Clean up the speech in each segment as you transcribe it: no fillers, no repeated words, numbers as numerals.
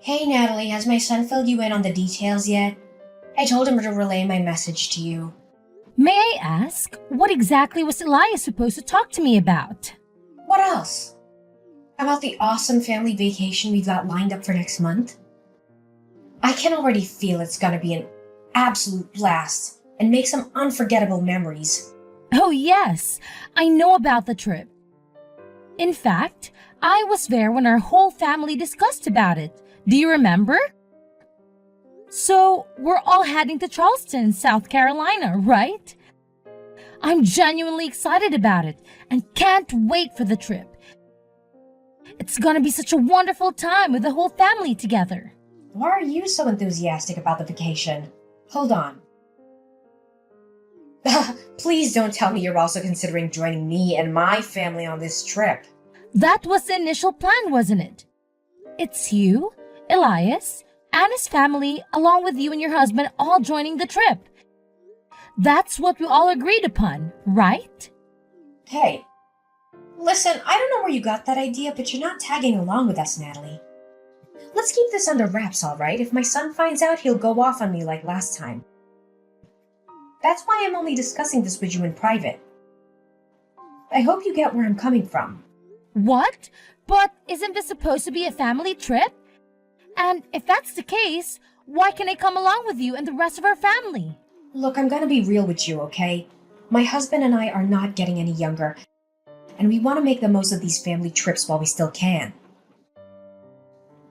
Hey Natalie, has my son filled you in on the details yet? I told him to relay my message to you. May I ask, what exactly was Elias supposed to talk to me about? What else? About the awesome family vacation we've got lined up for next month? I can already feel it's gonna be an absolute blast and make some unforgettable memories. Oh, yes, I know about the trip. In fact, I was there when our whole family discussed about it. Do you remember? So, we're all heading to Charleston, South Carolina, right? I'm genuinely excited about it and can't wait for the trip. It's gonna be such a wonderful time with the whole family together. Why are you so enthusiastic about the vacation? Hold on. Please don't tell me you're also considering joining me and my family on this trip. That was the initial plan, wasn't it? It's you, Elias, and his family, along with you and your husband, all joining the trip. That's what we all agreed upon, right? Hey, listen, I don't know where you got that idea, but you're not tagging along with us, Natalie. Let's keep this under wraps, all right? If my son finds out, he'll go off on me like last time. That's why I'm only discussing this with you in private. I hope you get where I'm coming from. What? But isn't this supposed to be a family trip? And if that's the case, why can't I come along with you and the rest of our family? Look, I'm gonna be real with you, okay? My husband and I are not getting any younger, and we want to make the most of these family trips while we still can.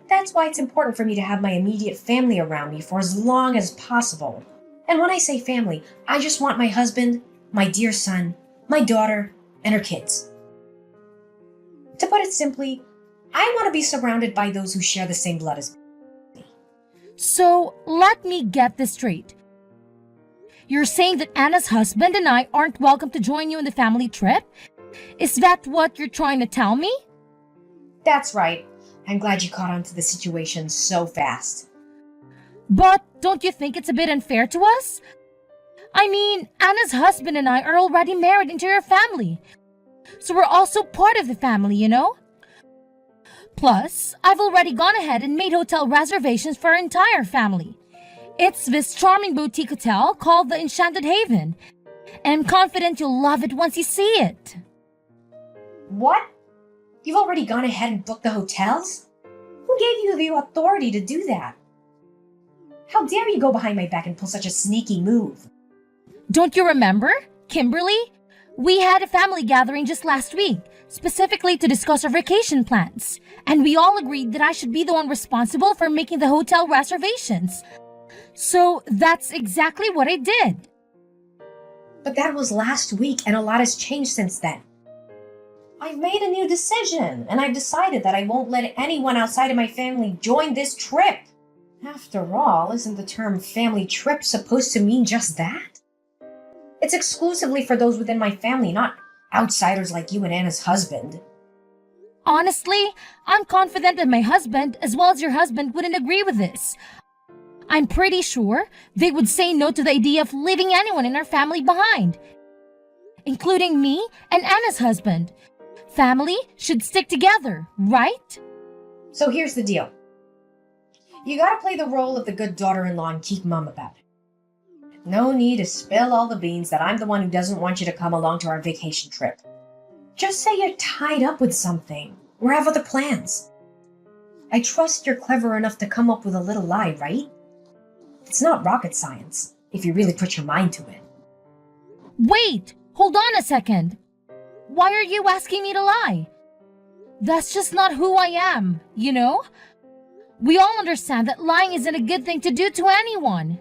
That's why it's important for me to have my immediate family around me for as long as possible. And when I say family, I just want my husband, my dear son, my daughter, and her kids. To put it simply, I want to be surrounded by those who share the same blood as me. So, let me get this straight. You're saying that Anna's husband and I aren't welcome to join you in the family trip? Is that what you're trying to tell me? That's right. I'm glad you caught on to the situation so fast. But don't you think it's a bit unfair to us? I mean, Anna's husband and I are already married into your family. So we're also part of the family, you know? Plus, I've already gone ahead and made hotel reservations for our entire family. It's this charming boutique hotel called the Enchanted Haven. And I'm confident you'll love it once you see it. What? You've already gone ahead and booked the hotels? Who gave you the authority to do that? How dare you go behind my back and pull such a sneaky move? Don't you remember, Kimberly? We had a family gathering just last week, specifically to discuss our vacation plans. And we all agreed that I should be the one responsible for making the hotel reservations. So that's exactly what I did. But that was last week, and a lot has changed since then. I've made a new decision, and I've decided that I won't let anyone outside of my family join this trip. After all, isn't the term family trip supposed to mean just that? It's exclusively for those within my family, not outsiders like you and Anna's husband. Honestly, I'm confident that my husband, as well as your husband, wouldn't agree with this. I'm pretty sure they would say no to the idea of leaving anyone in our family behind, including me and Anna's husband. Family should stick together, right? So here's the deal. You gotta play the role of the good daughter-in-law and keep mum about it. No need to spill all the beans that I'm the one who doesn't want you to come along to our vacation trip. Just say you're tied up with something, or have other plans. I trust you're clever enough to come up with a little lie, right? It's not rocket science, if you really put your mind to it. Wait, hold on a second. Why are you asking me to lie? That's just not who I am, you know? We all understand that lying isn't a good thing to do to anyone.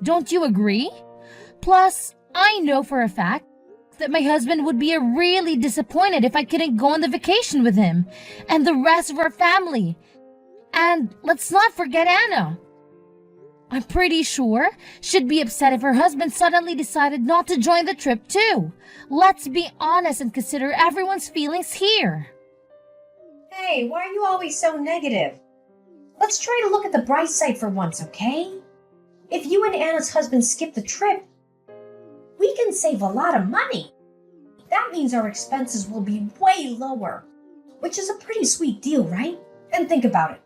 Don't you agree? Plus, I know for a fact that my husband would be really disappointed if I couldn't go on the vacation with him and the rest of our family. And let's not forget Anna. I'm pretty sure she'd be upset if her husband suddenly decided not to join the trip too. Let's be honest and consider everyone's feelings here. Hey, why are you always so negative? Let's try to look at the bright side for once, okay? If you and Anna's husband skip the trip, we can save a lot of money. That means our expenses will be way lower, which is a pretty sweet deal, right? And think about it.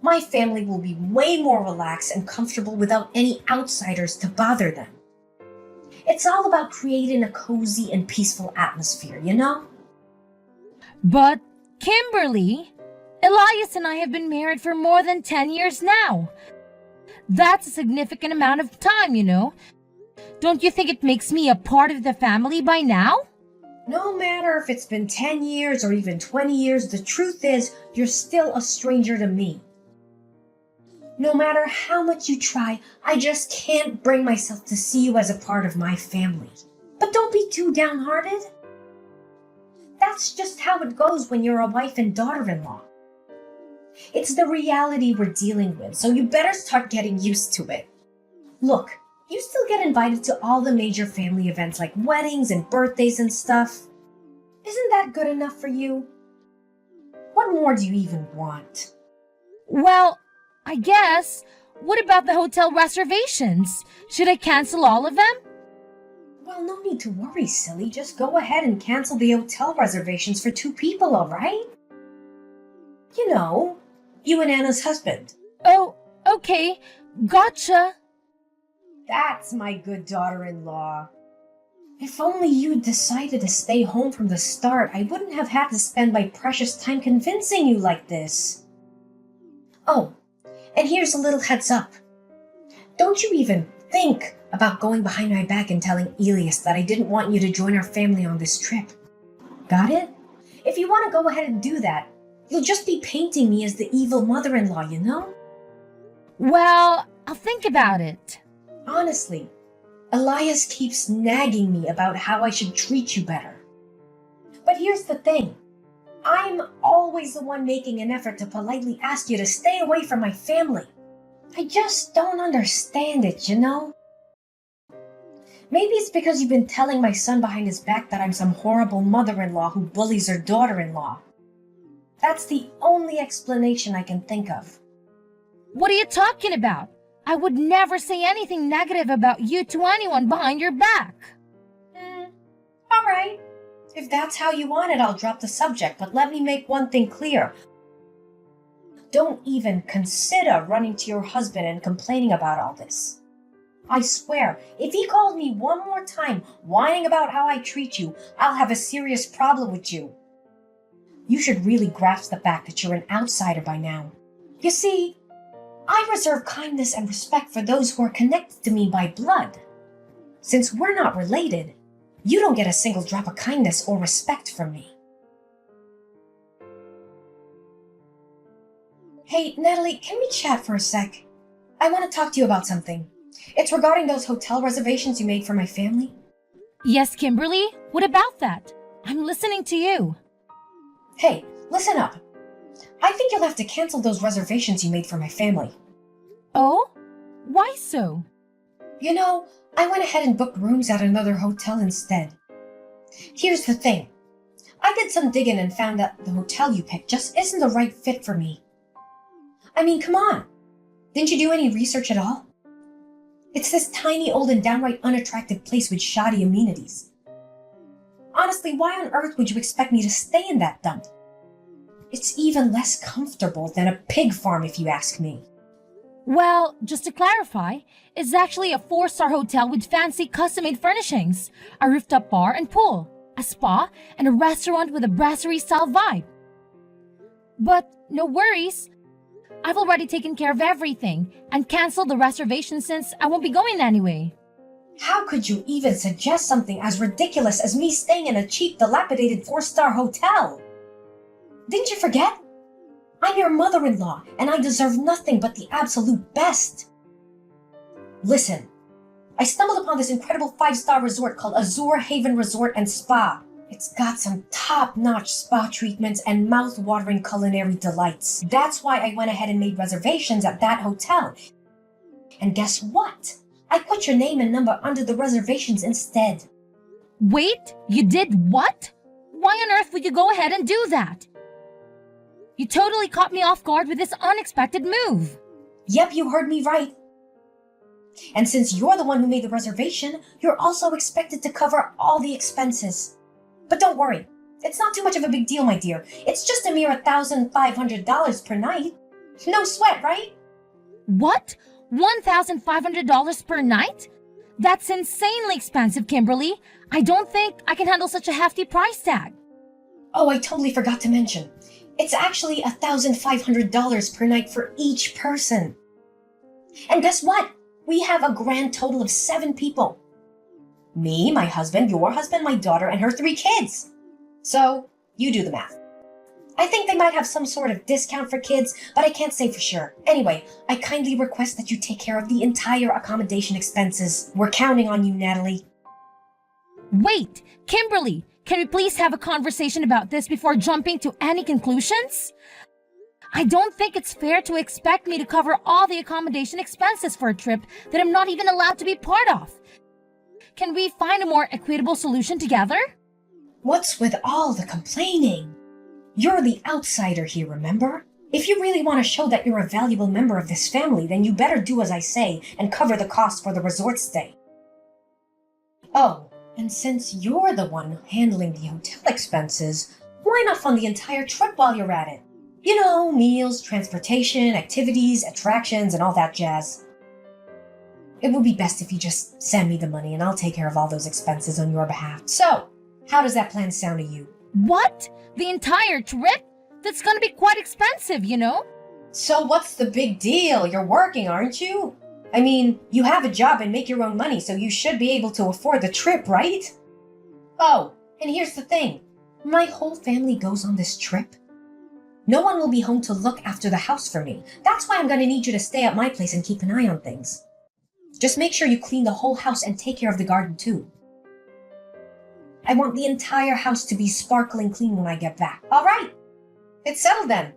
My family will be way more relaxed and comfortable without any outsiders to bother them. It's all about creating a cozy and peaceful atmosphere, you know? But, Kimberly, Elias and I have been married for more than 10 years now. That's a significant amount of time, you know. Don't you think it makes me a part of the family by now? No matter if it's been 10 years or even 20 years, the truth is you're still a stranger to me. No matter how much you try, I just can't bring myself to see you as a part of my family. But don't be too downhearted. That's just how it goes when you're a wife and daughter-in-law. It's the reality we're dealing with, so you better start getting used to it. Look, you still get invited to all the major family events like weddings and birthdays and stuff. Isn't that good enough for you? What more do you even want? Well, I guess. What about the hotel reservations? Should I cancel all of them? Well, no need to worry, silly. Just go ahead and cancel the hotel reservations for 2 people, all right? You know, you and Anna's husband. Oh, okay. Gotcha. That's my good daughter-in-law. If only you'd decided to stay home from the start, I wouldn't have had to spend my precious time convincing you like this. Oh, and here's a little heads up. Don't you even think about going behind my back and telling Elias that I didn't want you to join our family on this trip. Got it? If you want to go ahead and do that, you'll just be painting me as the evil mother-in-law, you know? Well, I'll think about it. Honestly, Elias keeps nagging me about how I should treat you better. But here's the thing. I'm always the one making an effort to politely ask you to stay away from my family. I just don't understand it, you know? Maybe it's because you've been telling my son behind his back that I'm some horrible mother-in-law who bullies her daughter-in-law. That's the only explanation I can think of. What are you talking about? I would never say anything negative about you to anyone behind your back. All right. If that's how you want it, I'll drop the subject, but let me make one thing clear. Don't even consider running to your husband and complaining about all this. I swear, if he calls me one more time whining about how I treat you, I'll have a serious problem with you. You should really grasp the fact that you're an outsider by now. You see, I reserve kindness and respect for those who are connected to me by blood. Since we're not related, you don't get a single drop of kindness or respect from me. Hey, Natalie, can we chat for a sec? I want to talk to you about something. It's regarding those hotel reservations you made for my family. Yes, Kimberly? What about that? I'm listening to you. Hey, listen up. I think you'll have to cancel those reservations you made for my family. Oh? Why so? You know, I went ahead and booked rooms at another hotel instead. Here's the thing. I did some digging and found that the hotel you picked just isn't the right fit for me. I mean, come on. Didn't you do any research at all? It's this tiny, old, and downright unattractive place with shoddy amenities. Honestly, why on earth would you expect me to stay in that dump? It's even less comfortable than a pig farm, if you ask me. Well, just to clarify, it's actually a 4-star hotel with fancy custom-made furnishings, a rooftop bar and pool, a spa, and a restaurant with a brasserie-style vibe. But no worries. I've already taken care of everything and canceled the reservation since I won't be going anyway. How could you even suggest something as ridiculous as me staying in a cheap, dilapidated 4-star hotel? Didn't you forget? I'm your mother-in-law, and I deserve nothing but the absolute best. Listen, I stumbled upon this incredible 5-star resort called Azure Haven Resort and Spa. It's got some top-notch spa treatments and mouth-watering culinary delights. That's why I went ahead and made reservations at that hotel. And guess what? I put your name and number under the reservations instead. Wait, you did what? Why on earth would you go ahead and do that? You totally caught me off guard with this unexpected move. Yep, you heard me right. And since you're the one who made the reservation, you're also expected to cover all the expenses. But don't worry, it's not too much of a big deal, my dear. It's just a mere $1,500 per night. No sweat, right? What? $1,500 per night? That's insanely expensive, Kimberly. I don't think I can handle such a hefty price tag. Oh, I totally forgot to mention. It's actually $1,500 per night for each person. And guess what? We have a grand total of 7 people. Me, my husband, your husband, my daughter, and her 3 kids. So, you do the math. I think they might have some sort of discount for kids, but I can't say for sure. Anyway, I kindly request that you take care of the entire accommodation expenses. We're counting on you, Natalie. Wait, Kimberly, can we please have a conversation about this before jumping to any conclusions? I don't think it's fair to expect me to cover all the accommodation expenses for a trip that I'm not even allowed to be part of. Can we find a more equitable solution together? What's with all the complaining? You're the outsider here, remember? If you really want to show that you're a valuable member of this family, then you better do as I say and cover the cost for the resort stay. Oh, and since you're the one handling the hotel expenses, why not fund the entire trip while you're at it? You know, meals, transportation, activities, attractions, and all that jazz. It would be best if you just send me the money and I'll take care of all those expenses on your behalf. So, how does that plan sound to you? What? The entire trip? That's gonna be quite expensive, you know? So what's the big deal? You're working, aren't you? I mean, you have a job and make your own money, so you should be able to afford the trip, right? Oh, and here's the thing. My whole family goes on this trip. No one will be home to look after the house for me. That's why I'm gonna need you to stay at my place and keep an eye on things. Just make sure you clean the whole house and take care of the garden too. I want the entire house to be sparkling clean when I get back. All right, it's settled then.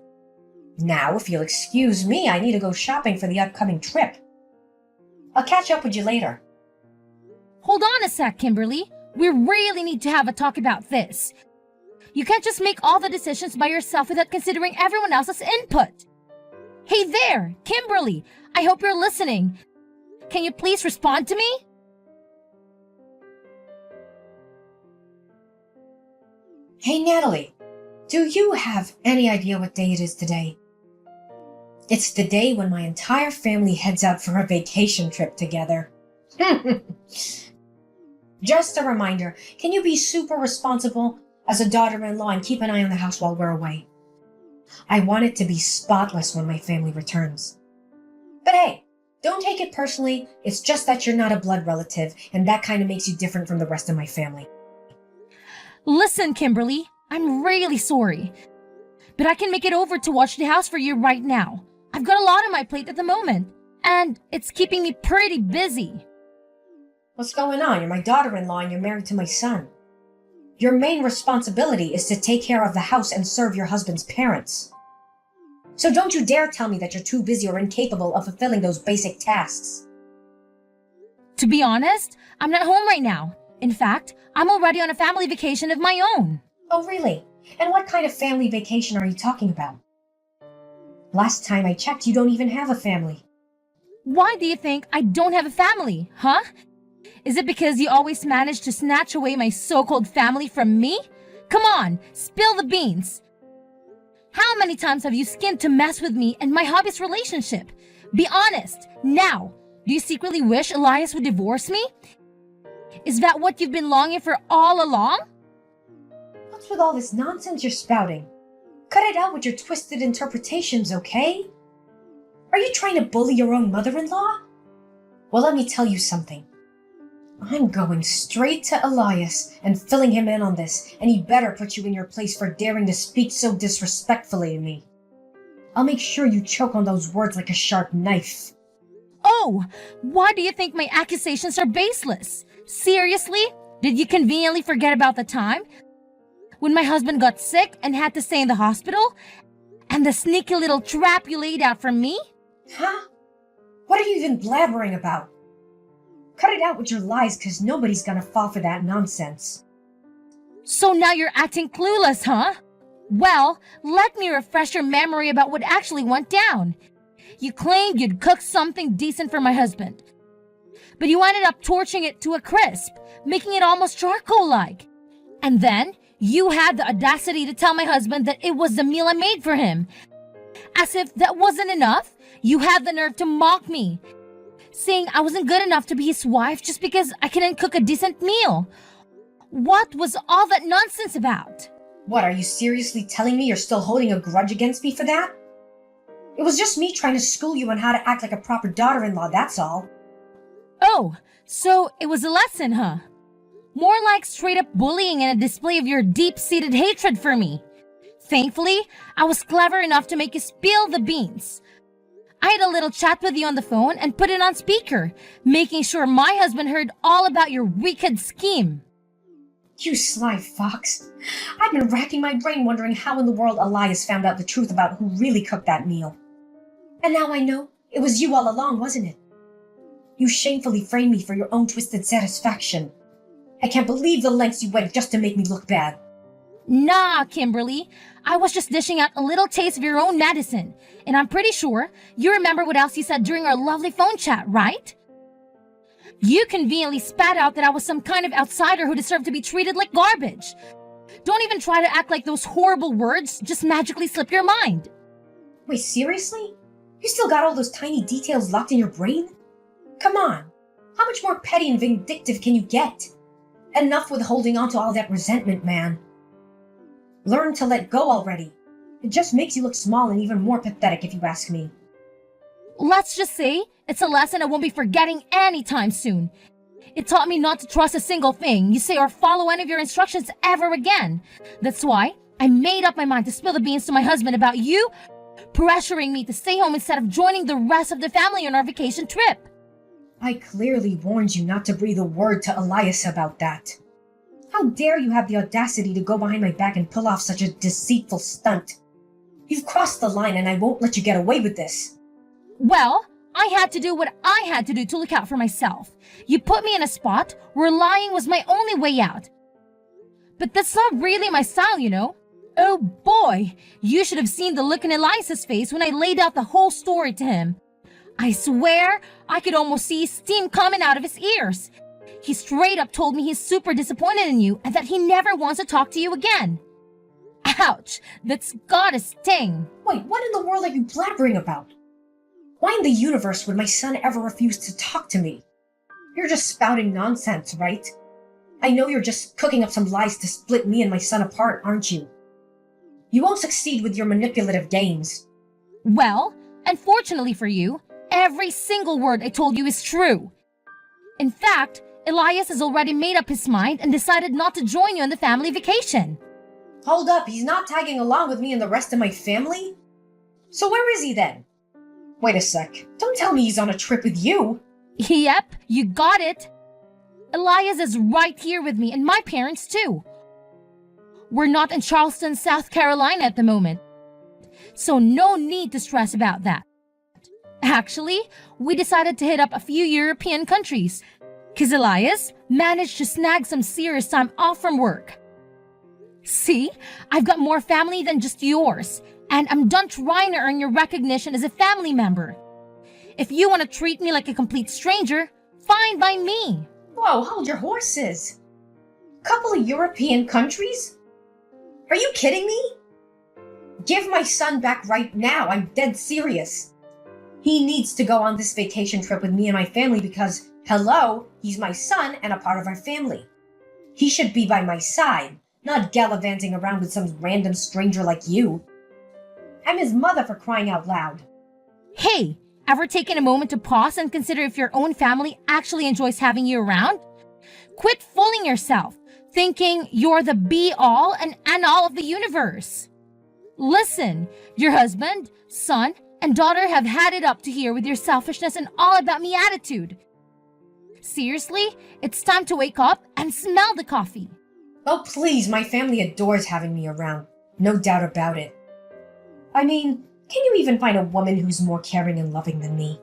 Now, if you'll excuse me, I need to go shopping for the upcoming trip. I'll catch up with you later. Hold on a sec, Kimberly. We really need to have a talk about this. You can't just make all the decisions by yourself without considering everyone else's input. Hey there, Kimberly. I hope you're listening. Can you please respond to me? Hey, Natalie, do you have any idea what day it is today? It's the day when my entire family heads out for a vacation trip together. Just a reminder, can you be super responsible as a daughter-in-law and keep an eye on the house while we're away? I want it to be spotless when my family returns. But hey, don't take it personally. It's just that you're not a blood relative, and that kind of makes you different from the rest of my family. Listen, Kimberly, I'm really sorry. But I can make it over to watch the house for you right now. I've got a lot on my plate at the moment, and it's keeping me pretty busy. What's going on? You're my daughter-in-law and you're married to my son. Your main responsibility is to take care of the house and serve your husband's parents. So don't you dare tell me that you're too busy or incapable of fulfilling those basic tasks. To be honest, I'm not home right now. In fact, I'm already on a family vacation of my own. Oh, really? And what kind of family vacation are you talking about? Last time I checked, you don't even have a family. Why do you think I don't have a family, huh? Is it because you always manage to snatch away my so-called family from me? Come on, spill the beans. How many times have you schemed to mess with me and my hubby's relationship? Be honest, now. Do you secretly wish Elias would divorce me? Is that what you've been longing for all along? What's with all this nonsense you're spouting? Cut it out with your twisted interpretations, okay? Are you trying to bully your own mother-in-law? Well, let me tell you something. I'm going straight to Elias and filling him in on this, and he better put you in your place for daring to speak so disrespectfully to me. I'll make sure you choke on those words like a sharp knife. Oh, why do you think my accusations are baseless? Seriously? Did you conveniently forget about the time when my husband got sick and had to stay in the hospital? And the sneaky little trap you laid out for me? Huh? What are you even blabbering about? Cut it out with your lies, because nobody's gonna fall for that nonsense. So now you're acting clueless, huh? Well, let me refresh your memory about what actually went down. You claimed you'd cooked something decent for my husband, but you ended up torching it to a crisp, making it almost charcoal-like. And then you had the audacity to tell my husband that it was the meal I made for him, As if that wasn't enough, you had the nerve to mock me, saying I wasn't good enough to be his wife just because I couldn't cook a decent meal. What was all that nonsense about? What, are you seriously telling me you're still holding a grudge against me for that? It was just me trying to school you on how to act like a proper daughter-in-law, that's all. Oh, so it was a lesson, huh? More like straight-up bullying and a display of your deep-seated hatred for me. Thankfully, I was clever enough to make you spill the beans. I had a little chat with you on the phone and put it on speaker, making sure my husband heard all about your wicked scheme. You sly fox. I've been racking my brain wondering how in the world Elias found out the truth about who really cooked that meal. And now I know it was you all along, wasn't it? You shamefully framed me for your own twisted satisfaction. I can't believe the lengths you went just to make me look bad. Nah, Kimberly. I was just dishing out a little taste of your own medicine. And I'm pretty sure you remember what else you said during our lovely phone chat, right? You conveniently spat out that I was some kind of outsider who deserved to be treated like garbage. Don't even try to act like those horrible words just magically slip your mind. Wait, seriously? You still got all those tiny details locked in your brain? Come on. How much more petty and vindictive can you get? Enough with holding on to all that resentment, man. Learn to let go already. It just makes you look small and even more pathetic if you ask me. Let's just say it's a lesson I won't be forgetting anytime soon. It taught me not to trust a single thing you say or follow any of your instructions ever again. That's why I made up my mind to spill the beans to my husband about you pressuring me to stay home instead of joining the rest of the family on our vacation trip. I clearly warned you not to breathe a word to Elias about that. How dare you have the audacity to go behind my back and pull off such a deceitful stunt? You've crossed the line and I won't let you get away with this. Well, I had to do what I had to do to look out for myself. You put me in a spot where lying was my only way out. But that's not really my style, you know. Oh boy, you should have seen the look in Elias's face when I laid out the whole story to him. I swear, I could almost see steam coming out of his ears. He straight up told me he's super disappointed in you and that he never wants to talk to you again. Ouch, that's gotta sting. Wait, what in the world are you blabbering about? Why in the universe would my son ever refuse to talk to me? You're just spouting nonsense, right? I know you're just cooking up some lies to split me and my son apart, aren't you? You won't succeed with your manipulative games. Well, unfortunately for you, every single word I told you is true. In fact, Elias has already made up his mind and decided not to join you on the family vacation. Hold up, he's not tagging along with me and the rest of my family? So where is he then? Wait a sec, don't tell me he's on a trip with you. Yep, you got it. Elias is right here with me and my parents too. We're not in Charleston, South Carolina at the moment, so no need to stress about that. Actually, we decided to hit up a few European countries, because Elias managed to snag some serious time off from work. See, I've got more family than just yours, and I'm done trying to earn your recognition as a family member. If you want to treat me like a complete stranger, fine by me. Whoa, hold your horses. Couple of European countries? Are you kidding me? Give my son back right now, I'm dead serious. He needs to go on this vacation trip with me and my family because, hello, he's my son and a part of our family. He should be by my side, not gallivanting around with some random stranger like you. I'm his mother, for crying out loud. Hey, ever taken a moment to pause and consider if your own family actually enjoys having you around? Quit fooling yourself, thinking you're the be-all and end-all of the universe. Listen, your husband, son, and daughter have had it up to here with your selfishness and all-about-me attitude. Seriously, it's time to wake up and smell the coffee. Oh please, my family adores having me around. No doubt about it. I mean, can you even find a woman who's more caring and loving than me?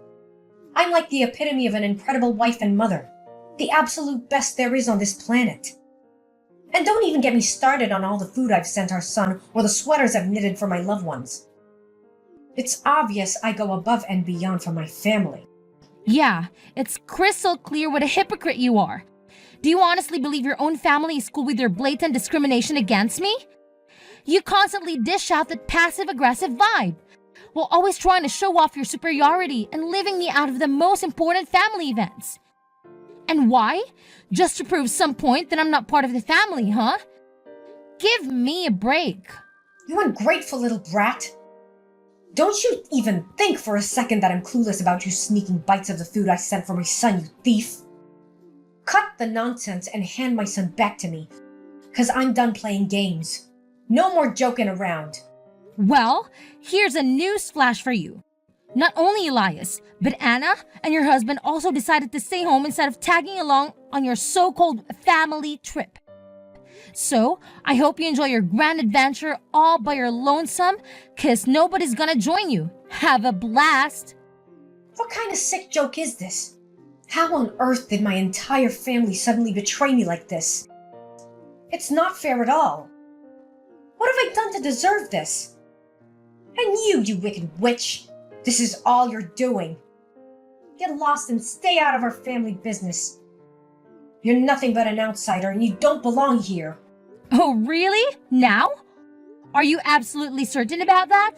I'm like the epitome of an incredible wife and mother. The absolute best there is on this planet. And don't even get me started on all the food I've sent our son or the sweaters I've knitted for my loved ones. It's obvious I go above and beyond for my family. Yeah, it's crystal clear what a hypocrite you are. Do you honestly believe your own family is cool with your blatant discrimination against me? You constantly dish out that passive-aggressive vibe. while always trying to show off your superiority and leaving me out of the most important family events. And why? Just to prove some point that I'm not part of the family, huh? Give me a break. You ungrateful little brat. Don't you even think for a second that I'm clueless about you sneaking bites of the food I sent for my son, you thief. Cut the nonsense and hand my son back to me, 'cause I'm done playing games. No more joking around. Well, here's a news flash for you. Not only Elias, but Anna and your husband also decided to stay home instead of tagging along on your so-called family trip. So, I hope you enjoy your grand adventure all by your lonesome, 'cause nobody's gonna join you. Have a blast! What kind of sick joke is this? How on earth did my entire family suddenly betray me like this? It's not fair at all. What have I done to deserve this? And you wicked witch, this is all you're doing. Get lost and stay out of our family business. You're nothing but an outsider and you don't belong here. Oh, really? Now? Are you absolutely certain about that?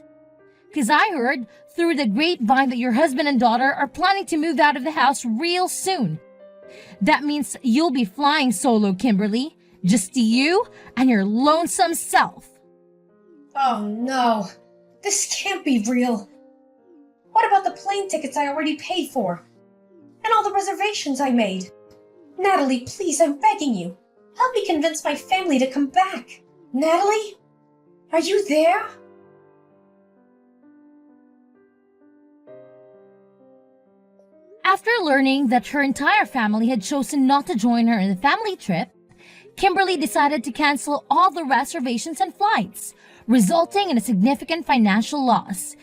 'Cause I heard through the grapevine that your husband and daughter are planning to move out of the house real soon. That means you'll be flying solo, Kimberly. Just you and your lonesome self. Oh no, this can't be real. What about the plane tickets I already paid for? And all the reservations I made? Natalie, please, I'm begging you. Help me convince my family to come back. Natalie? Are you there? After learning that her entire family had chosen not to join her in the family trip, Kimberly decided to cancel all the reservations and flights, resulting in a significant financial loss.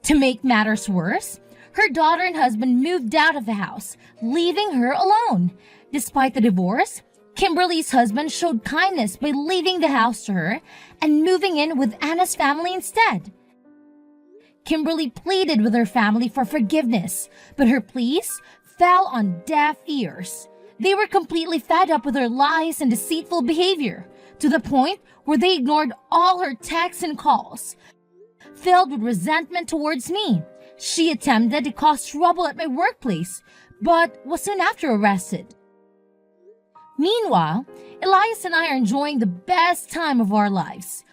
To make matters worse, her daughter and husband moved out of the house, leaving her alone. Despite the divorce, Kimberly's husband showed kindness by leaving the house to her and moving in with Anna's family instead. Kimberly pleaded with her family for forgiveness, but her pleas fell on deaf ears. They were completely fed up with her lies and deceitful behavior, to the point where they ignored all her texts and calls. Filled with resentment towards me, she attempted to cause trouble at my workplace, but was soon after arrested. Meanwhile, Elias and I are enjoying the best time of our lives.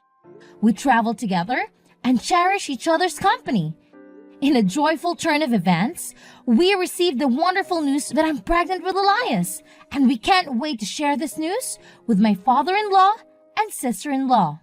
We travel together and cherish each other's company. In a joyful turn of events, we received the wonderful news that I'm pregnant with Elias, and we can't wait to share this news with my father-in-law and sister-in-law.